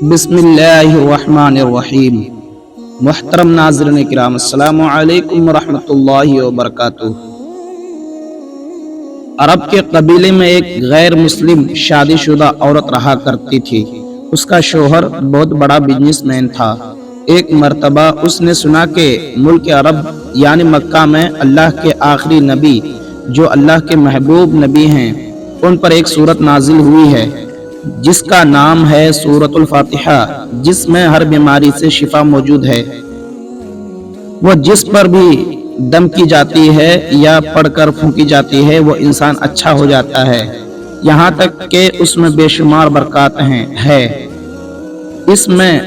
بسم اللہ الرحمن الرحیم۔ محترم ناظرین کرام، السلام علیکم ورحمۃ اللہ وبرکاتہ۔ عرب کے قبیلے میں ایک غیر مسلم شادی شدہ عورت رہا کرتی تھی۔ اس کا شوہر بہت بڑا بزنس مین تھا۔ ایک مرتبہ اس نے سنا کہ ملک عرب یعنی مکہ میں اللہ کے آخری نبی جو اللہ کے محبوب نبی ہیں ان پر ایک سورت نازل ہوئی ہے جس کا نام ہے سورۃ الفاتحہ، جس میں ہر بیماری سے شفا موجود ہے۔ وہ جس پر بھی دم کی جاتی ہے یا پڑھ کر پھونکی جاتی ہے وہ انسان اچھا ہو جاتا ہے، یہاں تک کہ اس میں بے شمار برکات ہے۔ اس میں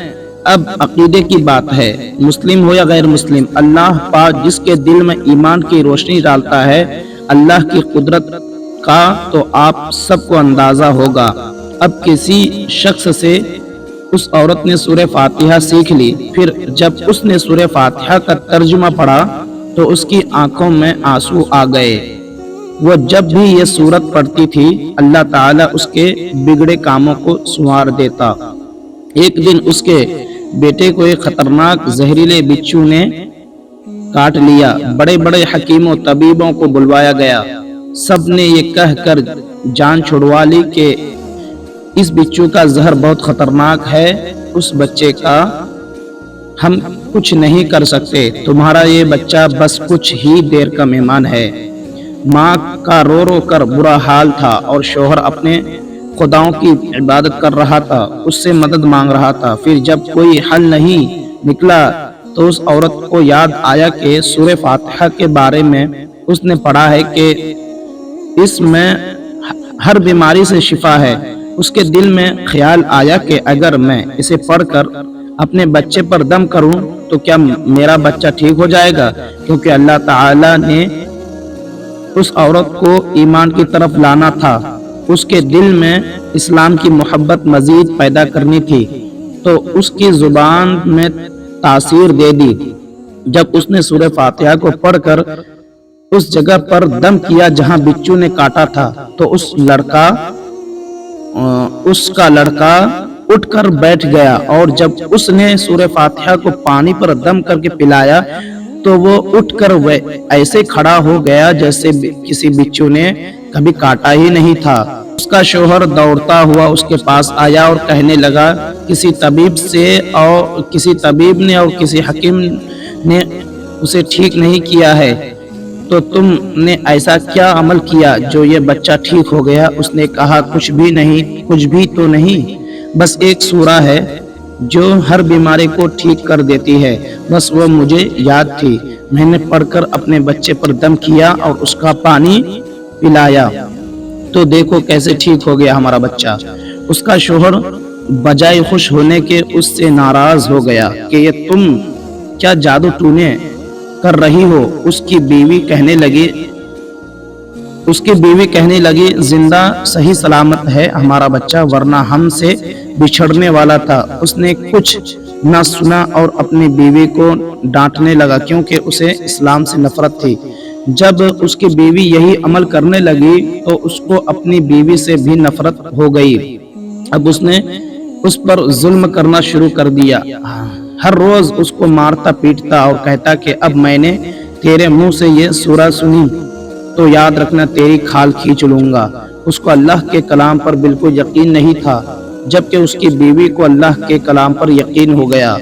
اب عقیدے کی بات ہے، مسلم ہو یا غیر مسلم، اللہ پاک جس کے دل میں ایمان کی روشنی ڈالتا ہے اللہ کی قدرت کا تو آپ سب کو اندازہ ہوگا۔ اب کسی شخص سے اس عورت نے سورہ فاتحہ سیکھ لی، پھر جب اس نے سورہ فاتحہ کا ترجمہ پڑھا تو اس کی آنکھوں میں آنسو آ گئے۔ وہ جب بھی یہ سورت پڑھتی تھی اللہ تعالیٰ اس کے بگڑے کاموں کو سنوار دیتا۔ ایک دن اس کے بیٹے کو ایک خطرناک زہریلے بچھو نے کاٹ لیا۔ بڑے بڑے حکیموں طبیبوں کو بلوایا گیا، سب نے یہ کہہ کر جان چھڑوا لی کہ اس بچھو کا زہر بہت خطرناک ہے، اس بچے کا ہم کچھ نہیں کر سکتے، تمہارا یہ بچہ بس کچھ ہی دیر کا مہمان ہے۔ ماں کا رو رو کر برا حال تھا اور شوہر اپنے خداؤں کی عبادت کر رہا تھا، اس سے مدد مانگ رہا تھا۔ پھر جب کوئی حل نہیں نکلا تو اس عورت کو یاد آیا کہ سورہ فاتحہ کے بارے میں اس نے پڑھا ہے کہ اس میں ہر بیماری سے شفا ہے۔ اس کے دل میں خیال آیا کہ اگر میں اسے پڑھ کر اپنے بچے پر دم کروں تو کیا میرا بچہ ٹھیک ہو جائے گا، کیونکہ اللہ تعالیٰ نے اس عورت کو ایمان کی طرف لانا تھا، اس کے دل میں اسلام کی محبت مزید پیدا کرنی تھی، تو اس کی زبان میں تاثیر دے دی۔ جب اس نے سورہ فاتحہ کو پڑھ کر اس جگہ پر دم کیا جہاں بچو نے کاٹا تھا تو اس کا لڑکا اٹھ کر بیٹھ گیا، اور جب اس نے سورہ فاتحہ کو پانی پر دم کر کے پلایا تو وہ اٹھ کر ایسے کھڑا ہو گیا جیسے کسی بچو نے کبھی کاٹا ہی نہیں تھا۔ اس کا شوہر دوڑتا ہوا اس کے پاس آیا اور کہنے لگا، کسی طبیب نے اور کسی حکیم نے اسے ٹھیک نہیں کیا ہے، تو تم نے ایسا کیا عمل کیا جو یہ بچہ ٹھیک ہو گیا؟ اس نے کہا، کچھ بھی تو نہیں، بس ایک سورہ ہے جو ہر بیماری کو ٹھیک کر دیتی ہے، بس وہ مجھے یاد تھی، میں نے پڑھ کر اپنے بچے پر دم کیا اور اس کا پانی پلایا تو دیکھو کیسے ٹھیک ہو گیا ہمارا بچہ۔ اس کا شوہر بجائے خوش ہونے کے اس سے ناراض ہو گیا کہ یہ تم کیا جادو ٹونے کر رہی ہو۔ اس کی بیوی کہنے لگی، زندہ صحیح سلامت ہے ہمارا بچہ، ورنہ ہم سے بچھڑنے والا تھا۔ اس نے کچھ نہ سنا اور اپنی بیوی کو ڈانٹنے لگا کیونکہ اسے اسلام سے نفرت تھی۔ جب اس کی بیوی یہی عمل کرنے لگی تو اس کو اپنی بیوی سے بھی نفرت ہو گئی۔ اب اس نے اس پر ظلم کرنا شروع کر دیا، ہر روز اس کو مارتا پیٹتا اور کہتا کہ اب میں نے تیرے منہ سے یہ سورہ سنی تو یاد رکھنا تیری کھال کھینچ لوں گا۔ اس کو اللہ کے کلام پر بالکل یقین نہیں تھا، جبکہ اس کی بیوی کو اللہ کے کلام پر یقین ہو گیا۔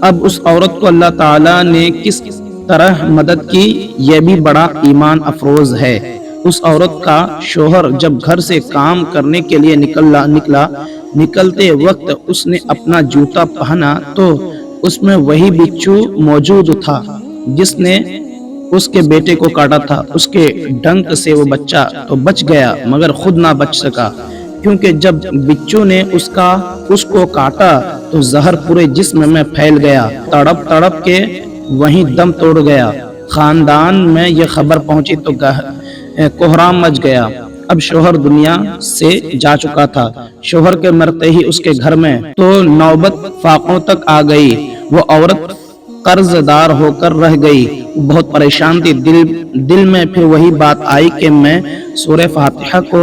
اب اس عورت کو اللہ تعالیٰ نے کس طرح مدد کی یہ بھی بڑا ایمان افروز ہے۔ اس عورت کا شوہر جب گھر سے کام کرنے کے لیے نکلتے وقت اس نے اپنا جوتا پہنا تو اس میں وہی بچھو موجود تھا جس نے اس کے بیٹے کو کاٹا تھا۔ اس کے ڈنک سے وہ بچہ تو بچ گیا مگر خود نہ بچ سکا، کیونکہ جب بچو نے اس کو کاٹا تو زہر پورے جسم میں پھیل گیا، تڑپ تڑپ کے وہیں دم توڑ گیا۔ خاندان میں یہ خبر پہنچی تو کوہرام مچ گیا۔ اب شوہر دنیا سے جا چکا تھا۔ شوہر کے مرتے ہی اس کے گھر میں تو نوبت فاقوں تک آ گئی۔ وہ عورت قرض دار ہو کر رہ گئی، بہت پریشان تھی۔ دل میں پھر وہی بات آئی کہ میں سورہ فاتحہ کو